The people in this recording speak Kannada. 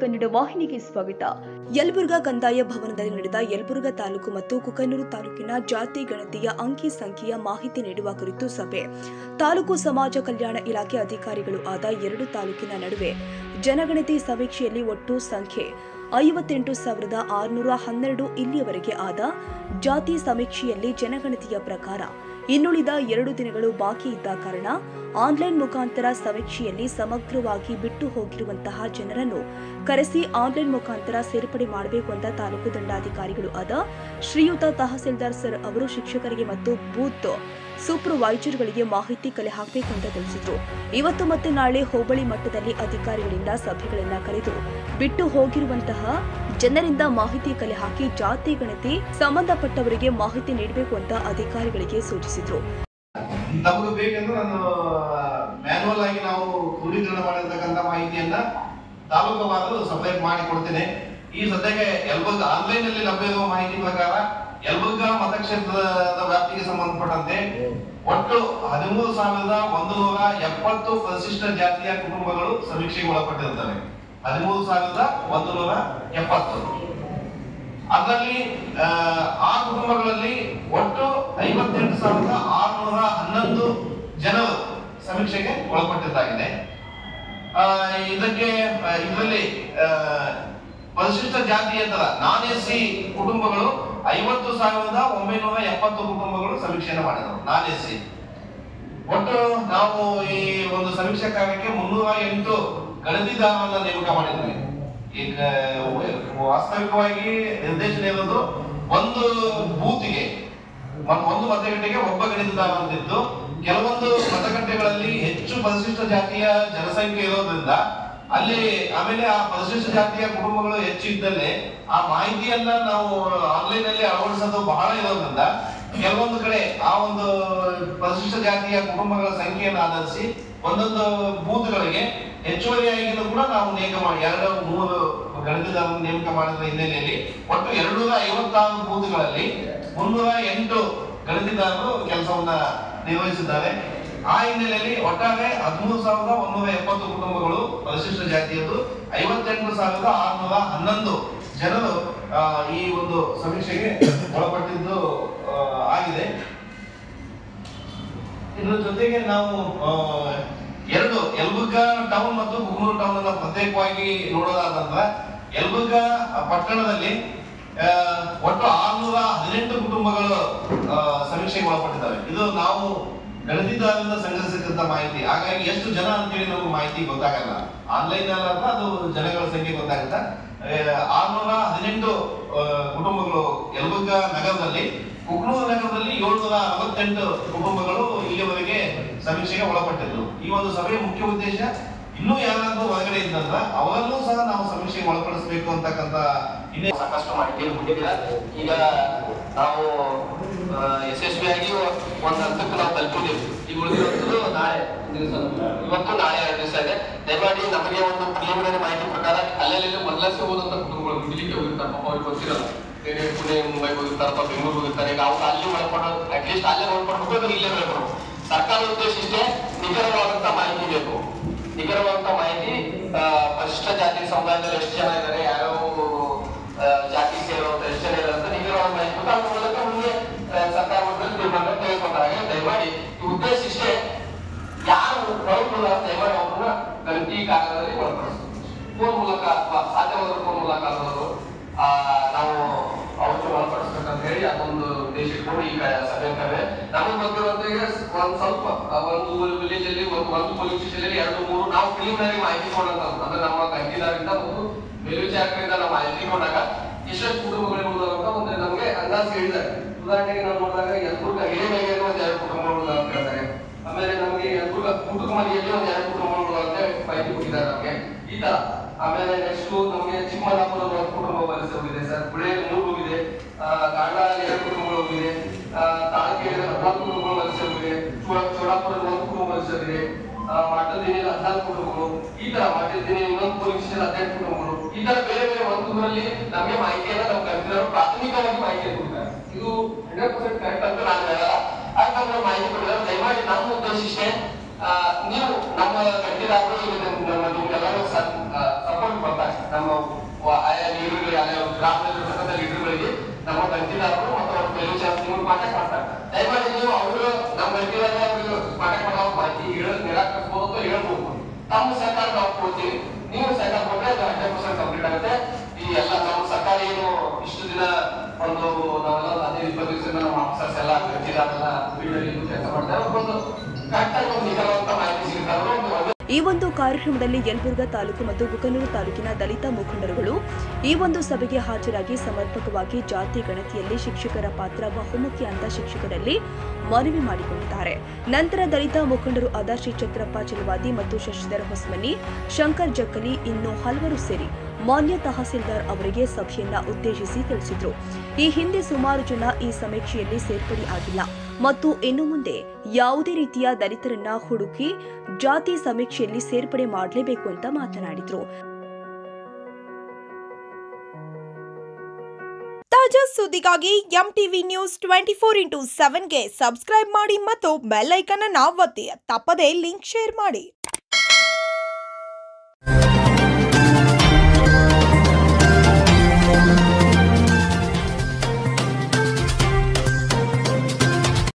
ಕನ್ನಡ ವಾಹಿನಿಗೆ ಸ್ವಾಗತ. ಯಲಬುರ್ಗಾ ಕಂದಾಯ ಭವನದಲ್ಲಿ ನಡೆದ ಯಲಬುರ್ಗಾ ತಾಲೂಕು ಮತ್ತು ಕುಕನೂರು ತಾಲೂಕಿನ ಜಾತಿ ಗಣತಿಯ ಅಂಕಿ ಸಂಖ್ಯೆಯ ಮಾಹಿತಿ ನೀಡುವ ಕುರಿತು ಸಭೆ. ತಾಲೂಕು ಸಮಾಜ ಕಲ್ಯಾಣ ಇಲಾಖೆ ಅಧಿಕಾರಿಗಳು ಆದ 2 ತಾಲೂಕಿನ ನಡುವೆ ಜನಗಣತಿ ಸಮೀಕ್ಷೆಯಲ್ಲಿ ಒಟ್ಟು ಸಂಖ್ಯೆ 58,612 ಇಲ್ಲಿಯವರೆಗೆ ಆದ ಜಾತಿ ಸಮೀಕ್ಷೆಯಲ್ಲಿ ಜನಗಣತಿಯ ಪ್ರಕಾರ ಇನ್ನುಳಿದ 2 ದಿನಗಳು ಬಾಕಿ ಇದ್ದ ಕಾರಣ ಆನ್ಲೈನ್ ಮುಖಾಂತರ ಸಮೀಕ್ಷೆಯಲ್ಲಿ ಸಮಗ್ರವಾಗಿ ಬಿಟ್ಟು ಹೋಗಿರುವಂತಹ ಜನರನ್ನು ಕರೆಸಿ ಆನ್ಲೈನ್ ಮುಖಾಂತರ ಸೇರ್ಪಡೆ ಮಾಡಬೇಕು ಅಂತ ತಾಲೂಕು ದಂಡಾಧಿಕಾರಿಗಳು ಆದ ಶ್ರೀಯುತ ತಹಸೀಲ್ದಾರ್ ಸರ್ ಅವರು ಶಿಕ್ಷಕರಿಗೆ ಮತ್ತು ಬೂತ್ ಸೂಪರ್ವೈಸರ್ಗಳಿಗೆ ಮಾಹಿತಿ ಕಲೆ ಹಾಕಬೇಕು ಅಂತ ತಿಳಿಸಿದ್ರು. ಇವತ್ತು ಮತ್ತೆ ನಾಳೆ ಹೋಬಳಿ ಮಟ್ಟದಲ್ಲಿ ಅಧಿಕಾರಿಗಳಿಂದ ಸಭೆಗಳನ್ನು ಕರೆದು ಬಿಟ್ಟು ಹೋಗಿರುವಂತಹ ಜನರಿಂದ ಮಾಹಿತಿ ಕಲೆ ಹಾಕಿ ಜಾತಿ ಗಣತಿ ಸಂಬಂಧಪಟ್ಟವರಿಗೆ ಮಾಹಿತಿ ನೀಡಬೇಕು ಅಂತ ಅಧಿಕಾರಿಗಳಿಗೆ ಸೂಚಿಸಿದ್ರು. ನಮಗೆ ಬೇಕೆಂದ್ರೆ ನಾನು ಮ್ಯಾನ್ಯುವಲ್ ಆಗಿ ನಾವು ಕ್ರೋಢೀಕರಣ ಮಾಡಿರ್ತಕ್ಕಂಥ ಮಾಹಿತಿಯನ್ನ ತಾಲೂಕವಾರು ಸಪರೇಟ್ ಮಾಡಿ ಕೊಡ್ತೇನೆ. ಈ ಸದ್ಯಕ್ಕೆ ಯಲಬುರ್ಗಾ ಆನ್ಲೈನ್ ಅಲ್ಲಿ ಲಭ್ಯ ಇರುವ ಮಾಹಿತಿ ಪ್ರಕಾರ ಯಲಬುರ್ಗಾ ಮತಕ್ಷೇತ್ರದ ವ್ಯಾಪ್ತಿಗೆ ಸಂಬಂಧಪಟ್ಟಂತೆ ಒಟ್ಟು 13,170 ಪರಿಶಿಷ್ಟ ಜಾತಿಯ ಕುಟುಂಬಗಳು ಸಮೀಕ್ಷೆಗೆ ಒಳಪಟ್ಟಿರುತ್ತವೆ. 13,170. ಅದರಲ್ಲಿ ಆ ಕುಟುಂಬಗಳಲ್ಲಿ ಒಟ್ಟು 58,611 ಜನರು ಸಮೀಕ್ಷೆಗೆ ಒಳಪಟ್ಟಿದ್ದಾಗಿದೆ. ಇದರಲ್ಲಿ ಪರಿಶಿಷ್ಟ ಜಾತಿಯೇತರ ನಾನ್ ಎಸ್ಸಿ ಕುಟುಂಬಗಳು 50,970 ಕುಟುಂಬಗಳು ಸಮೀಕ್ಷೆಯನ್ನು ಮಾಡಿದರು. ನಾನ್ ಎಸ್ಸಿ ಒಟ್ಟು ನಾವು ಈ ಒಂದು ಸಮೀಕ್ಷಾ ಕಾರ್ಯಕ್ಕೆ 308 ಗಣತಿದಾರರನ್ನ ನೇಮಕ ಮಾಡಿದ್ವಿ. ಈಗ ವಾಸ್ತವಿಕವಾಗಿ ನಿರ್ದೇಶನ ಇರೋದು ಒಂದು ಬೂತ್ಗೆ ಒಂದು ಮತಗಟ್ಟೆಗೆ ಒಬ್ಬ ಗಣಿತದಾರ ಅಂತಿದ್ದು, ಕೆಲವೊಂದು ಮತಗಟ್ಟೆಗಳಲ್ಲಿ ಹೆಚ್ಚು ಪರಿಶಿಷ್ಟ ಜಾತಿಯ ಜನಸಂಖ್ಯೆ ಇರೋದ್ರಿಂದ ಅಲ್ಲಿ ಆಮೇಲೆ ಆ ಪರಿಶಿಷ್ಟ ಜಾತಿಯ ಕುಟುಂಬಗಳು ಹೆಚ್ಚು ಇದ್ದಲ್ಲಿ ಆ ಮಾಹಿತಿಯನ್ನ ನಾವು ಆನ್ಲೈನ್ ಅಲ್ಲಿ ಅಳವಡಿಸೋದು ಬಹಳ ಇರೋದ್ರಿಂದ ಕೆಲವೊಂದು ಕಡೆ ಆ ಒಂದು ಪರಿಶಿಷ್ಟ ಜಾತಿಯ ಕುಟುಂಬಗಳ ಸಂಖ್ಯೆಯನ್ನು ಆಧರಿಸಿ ಒಂದೊಂದು ಬೂತ್ಗಳಿಗೆ ಹೆಚ್ಚುವರಿಯಾಗಿಯೂ ಕೂಡ ನಾವು ನೇಮಕ ಮಾಡಿ 2-3 ಗಣತಿದಾರರನ್ನು ನೇಮಕ ಮಾಡಿದ ಹಿನ್ನೆಲೆಯಲ್ಲಿ ಒಟ್ಟು 256 ಬೂತ್ಗಳಲ್ಲಿ 308 ಗಣತಿದಾರರು ಕೆಲಸವನ್ನ ನಿರ್ವಹಿಸಿದ್ದಾರೆ. ಆ ಹಿನ್ನೆಲೆಯಲ್ಲಿ ಒಟ್ಟಾರೆ 13,170 ಕುಟುಂಬಗಳು ಪರಿಶಿಷ್ಟ ಜಾತಿಯದ್ದು, 58,611 ಜನರು ಈ ಒಂದು ಸಮೀಕ್ಷೆಗೆ ಒಳಪಟ್ಟಿದ್ದು ಆಗಿದೆ. ಇದರ ಜೊತೆಗೆ ನಾವು ಯಲಬುರ್ಗಾ ಟೌನ್ ಮತ್ತು ಕುಕನೂರು ಟೌನ್ ಅನ್ನ ಪ್ರತ್ಯೇಕವಾಗಿ ನೋಡೋದಾದಂದ್ರೆ ಯಲಬುರ್ಗಾ ಪಟ್ಟಣದಲ್ಲಿ ಒಟ್ಟು 618 ಕುಟುಂಬಗಳು ಸಮೀಕ್ಷೆಗೆ ಒಳಪಟ್ಟಿದ್ದಾವೆ. ಇದು ನಾವು ಗಣತಿದಾರರಿಂದ ಸಂಗ್ರಹಿಸಿದಂತ ಮಾಹಿತಿ. ಹಾಗಾಗಿ ಎಷ್ಟು ಜನ ಅಂತೇಳಿ ನಮಗೆ ಮಾಹಿತಿ ಗೊತ್ತಾಗಲ್ಲ. ಆನ್ಲೈನ್ ಅಲ್ಲ, ಅದು ಜನಗಳ ಸಂಖ್ಯೆ ಗೊತ್ತಾಗುತ್ತೆ. 618 ಕುಟುಂಬಗಳು ಯಲಬುರ್ಗಾ ನಗರದಲ್ಲಿ, ಕುಕನೂರು ನಗರದಲ್ಲಿ 768 ಕುಟುಂಬಗಳು ಇಲ್ಲಿವರೆಗೆ ಸಮೀಕ್ಷೆಗೆ ಒಳಪಟ್ಟಿದ್ರು. ಈ ಒಂದು ಸಭೆಯ ಮುಖ್ಯ ಉದ್ದೇಶ ಇನ್ನೂ ಯಾರಾದ್ರೂ ಹೊರಗಡೆ ಇದ್ದಂದ್ರ ಅವರನ್ನೂ ಸಹ ನಾವು ಸಮೀಕ್ಷೆಗೆ ಒಳಪಡಿಸಬೇಕು ಅಂತಕ್ಕಂಥ ಇನ್ನೇ ಸಾಕಷ್ಟು ಮಾಹಿತಿಯನ್ನು ಕೊಟ್ಟಿದ್ದೀರಾ. ಈಗ ನಾವು ಯಶಸ್ವಿಯಾಗಿ ಒಂದು ಹಂತಕ್ಕೆ ನಾವು ತಲುಪಿದ್ದೀವಿ. ಈಗ ಉಳಿದಿರುವಂತದ್ದು ನಾಳೆ ಇವತ್ತು ನಾಳೆ 2 ದಿವಸ ಇದೆ. ದಯಮಾಡಿ ನಮಗೆ ಒಂದು ಪ್ರಿಲಿಮಿನರಿ ಮಾಹಿತಿ ಪ್ರಕಾರ ಅಲ್ಲೆಲ್ಲಿ ಮೊದಲೇ ಹೋದಂತ ಕುಟುಂಬಗಳು ದಿಲ್ಲಿಗೆ ಹೋಗಿರ್ತಾರೆ, ಪಾಪ ಅವ್ರಿಗೆ ಗೊತ್ತಿರಲ್ಲ. ಬೇರೆ ಪುಣೆ ಮುಂಬೈಗೆ ಹೋಗಿರ್ತಾರಪ್ಪ, ಬೆಂಗಳೂರು ಹೋಗಿರ್ತಾರೆ. ಈಗ ಅವ್ರು ಅಲ್ಲಿ ಒಳಪಡೋ ಅಟ್ಲೀಸ್ಟ್ ಅಲ್ಲೇ ನೋಡ್ಕೊಡ್ಬೇಕು, ಇಲ್ಲೇ ಒಳಪಡೋ. ಸರ್ಕಾರದ ಉದ್ದೇಶ ಇಷ್ಟೇ, ನಿಖರವಾದಂತ ಮಾಹಿತಿ ಬೇಕು. ನಿಖರವಾದಂತ ಮಾಹಿತಿ ಪರಿಶಿಷ್ಟ ಜಾತಿ ಸಮುದಾಯದಲ್ಲಿ ಎಷ್ಟು ಜನ ಇದ್ದಾರೆ, ಯಾವ್ಯಾವ ಜಾತಿ ಸೇರುವಂತ ಎಷ್ಟು ಜನ ಇದ್ದಾರೆ ಅಂತ ನಿಖರವಾದ ಮಾಹಿತಿ ಬೇಕು. ಅದ್ರ ಮೂಲಕ ಮುಂದೆ ಸರ್ಕಾರ ಮಟ್ಟದಲ್ಲಿ ತೀರ್ಮಾನ ತೆಗೆದುಕೊಂಡಾಗ ದಯಮಾಡಿ ಈ ಉದ್ದೇಶ ಇಷ್ಟೇ, ಯಾರು ಒಳಪಡಲ್ಲ ದಯಮಾಡಿ ಅವ್ರನ್ನ ಗಣತಿ ಕಾಗದದಲ್ಲಿ ಒಳಪಡಿಸ್ತಾರೆ. ಫೋನ್ ಮೂಲಕ ಅಥವಾ ಸಾಧ್ಯವಾದ ಫೋನ್ ಮೂಲಕ ಆದರೂ ನಾವು ಅವ್ರಿಗೆ ಒಳಪಡಿಸ್ಬೇಕಂತ ಹೇಳಿ ಅದೊಂದು ಉದ್ದೇಶ ಇಟ್ಕೊಂಡು ಈ ಸಭೆ ಕರೆ. ನಮಗೆ ಗೊತ್ತಿರುವಂತೆಗೆ ಒಂದ್ ಸ್ವಲ್ಪ ಒಂದು ವಿಲೇಜ್ ಅಲ್ಲಿ ಒಂದು ಪೊಲೀಸ್ ಸ್ಟೇಷನ್ ಅಲ್ಲಿ 2-3 ನಾವು ಪ್ರಿಲಿಮಿನರಿ ಮಾಹಿತಿ ಕೊಡಂತ ಅಂದ್ರೆ ನಮ್ಮ ಗಣತಿದಾರರಿಂದ ಮತ್ತು ಮೇಲ್ವಿಚಾರಕರಿಂದ ನಾವು ಮಾಹಿತಿ ಕೊಟ್ಟಾಗ ಎಷ್ಟೆಷ್ಟು ಕುಟುಂಬಗಳು ಉಳಿದಂತ ಒಂದು ನಮಗೆ ಅಂದಾಜು ಹೇಳಿದ್ದಾರೆ. ಉದಾಹರಣೆಗೆ ನಾವು ನೋಡಿದಾಗ ಯಲಬುರ್ಗಾ ಹಿರೇಮೈಯಲ್ಲಿ ಒಂದು 2 ಕುಟುಂಬಗಳು ಅಂತ ಹೇಳ್ತಾರೆ. ಆಮೇಲೆ ನಮಗೆ ಯಲಬುರ್ಗಾ ಕುಟುಂಬಮನೆಯಲ್ಲಿ ಒಂದು 2 ಕುಟುಂಬಗಳು ಅಂತ ಮಾಹಿತಿ ಕೊಟ್ಟಿದ್ದಾರೆ ನಮಗೆ ಈ ತರ. ಆಮೇಲೆ ನೆಕ್ಸ್ಟ್ ನಮಗೆ ಚಿಕ್ಕಮಗಳೂರಲ್ಲಿ 1 ಕುಟುಂಬ ವಲಸೆ ಹೋಗಿದೆ ಸರ್, ಗುಳೆಯಲ್ಲಿ 3 ಹೋಗಿದೆ, ಕಾಂಡಾದಲ್ಲಿ 2 ಕುಟುಂಬಗಳು ಹೋಗಿದೆ, ತಾಲೂಕಿನಲ್ಲಿ 14 ಕುಟುಂಬಗಳು ವಲಸೆ ಹೋಗಿದೆ, ಚೋಡಾಪುರದಲ್ಲಿ 1 ಕುಟುಂಬ ವಲಸೆ ಹೋಗಿದೆ, ಮಾಟಲ್ದಿನಿಯಲ್ಲಿ 14 ಕುಟುಂಬಗಳು, ಈ ತರ ಮಾಟಲ್ದಿನಿ ಇನ್ನೊಂದು ಪೊಲೀಸ್ 18 ಕುಟುಂಬಗಳು, ಈ ತರ ಬೇರೆ ಬೇರೆ ಒಂದು ಊರಲ್ಲಿ ನಮಗೆ ಮಾಹಿತಿಯನ್ನ ನಾವು ಕಲಿತಿರೋರು ಪ್ರಾಥಮಿಕವಾಗಿ ಮಾಹಿತಿ ಕೊಡ್ತಾರೆ. ಇದು 100% ಕರೆಕ್ಟ್ ಅಂತ ನಾನು ಹೇಳಲ್ಲ. ಯಾಕಂದ್ರೆ ಮಾಹಿತಿ ಕೊಡಿದ್ರೆ ದಯಮಾಡಿ ನಮ್ಮ ಉದ್ದೇಶ ಇಷ್ಟೇ, ನೀವು ನಮ್ಮ ಗಟ್ಟಿದಾರರು ನಿಮ್ಗೆಲ್ಲರೂ ಸಪೋರ್ಟ್ ಕೊಡ್ತಾರೆ. ನಮ್ಮ ಕಂತಿದಾರರು ಮತ್ತು ಅವ್ರ ಮೇಲ್ವಿಚಾರಕರು ನೀವು ಕಾಂಟ್ಯಾಕ್ಟ್ ಮಾಡ್ತಾರೆ. ದಯಮಾಡಿ ನೀವು ಅವರು ನಮ್ಮ ರೆಗ್ಯುಲರ್ ಅವರು ಕಾಂಟ್ಯಾಕ್ಟ್ ಮಾಡೋ ಮಾಹಿತಿ ನಿರಾಕರಿಸಬಹುದು ಹೇಳ್ಬೋದು. ತಮ್ಮ ಸರ್ಕಾರ ನಾವು ಕೊಡ್ತೀವಿ, ನೀವು ಸರ್ಕಾರ ಕೊಟ್ಟರೆ 100% ಕಂಪ್ಲೀಟ್ ಆಗುತ್ತೆ. ಈ ಎಲ್ಲ ನಮ್ಮ ಸರ್ಕಾರ ಏನು ಇಷ್ಟು ದಿನ ಒಂದು ನಾವೆಲ್ಲ 15-20 ದಿವಸ ನಮ್ಮ ಆಫೀಸರ್ಸ್ ಎಲ್ಲ ಕಂತಿದಾರನ್ನ ಕೆಲಸ ಮಾಡ್ತಾರೆ. ಒಂದು ಕರೆಕ್ಟಾಗಿ ಒಂದು ನಿಖರವಾದ ಮಾಹಿತಿ ಸಿಗ್ತಾರೆ. ಈ ಒಂದು ಕಾರ್ಯಕ್ರಮದಲ್ಲಿ ಯಲಬುರ್ಗಾ ತಾಲೂಕು ಮತ್ತು ಕುಕನೂರು ತಾಲೂಕಿನ ದಲಿತ ಮುಖಂಡರುಗಳು ಈ ಒಂದು ಸಭೆಗೆ ಹಾಜರಾಗಿ ಸಮರ್ಪಕವಾಗಿ ಜಾತಿ ಗಣತಿಯಲ್ಲಿ ಶಿಕ್ಷಕರ ಪಾತ್ರ ಬಹುಮುಖ್ಯ ಅಂತ ಶಿಕ್ಷಕರಲ್ಲಿ ಮನವಿ ಮಾಡಿಕೊಂಡಿದ್ದಾರೆ. ನಂತರ ದಲಿತ ಮುಖಂಡರು ಆದ ಶ್ರೀ ಚಂದ್ರಪ್ಪ ಚಲವಾದಿ ಮತ್ತು ಶಶಿಧರ್ ಹೊಸಮನಿ, ಶಂಕರ್ ಜಕ್ಕಲಿ ಇನ್ನೂ ಹಲವರು ಸೇರಿ ಮಾನ್ಯ ತಹಸೀಲ್ದಾರ್ ಅವರಿಗೆ ಸಭೆಯನ್ನ ಉದ್ದೇಶಿಸಿ ತಿಳಿಸಿದರು. ಈ ಹಿಂದೆ ಸುಮಾರು ಜನ ಈ ಸಮೀಕ್ಷೆಯಲ್ಲಿ ಸೇರ್ಪಡೆ ಆಗಿಲ್ಲ ಮತ್ತು ಇನ್ನು ಮುಂದೆ ಯಾವುದೇ ರೀತಿಯ ದಲಿತರನ್ನ ಹುಡುಕಿ ಜಾತಿ ಸಮೀಕ್ಷೆಯಲ್ಲಿ ಸೇರ್ಪಡೆ ಮಾಡಲೇಬೇಕು ಅಂತ ಮಾತನಾಡಿದರು. ತಾಜಾ ಸುದ್ದಿಗಾಗಿ MTV ನ್ಯೂಸ್ 24/7ಗೆ ಸಬ್ಸ್ಕ್ರೈಬ್ ಮಾಡಿ ಮತ್ತು ಬೆಲ್ ಐಕಾನ್ ಅನ್ನು ಒತ್ತಿ. ತಪ್ಪದೇ ಲಿಂಕ್ ಶೇರ್ ಮಾಡಿ.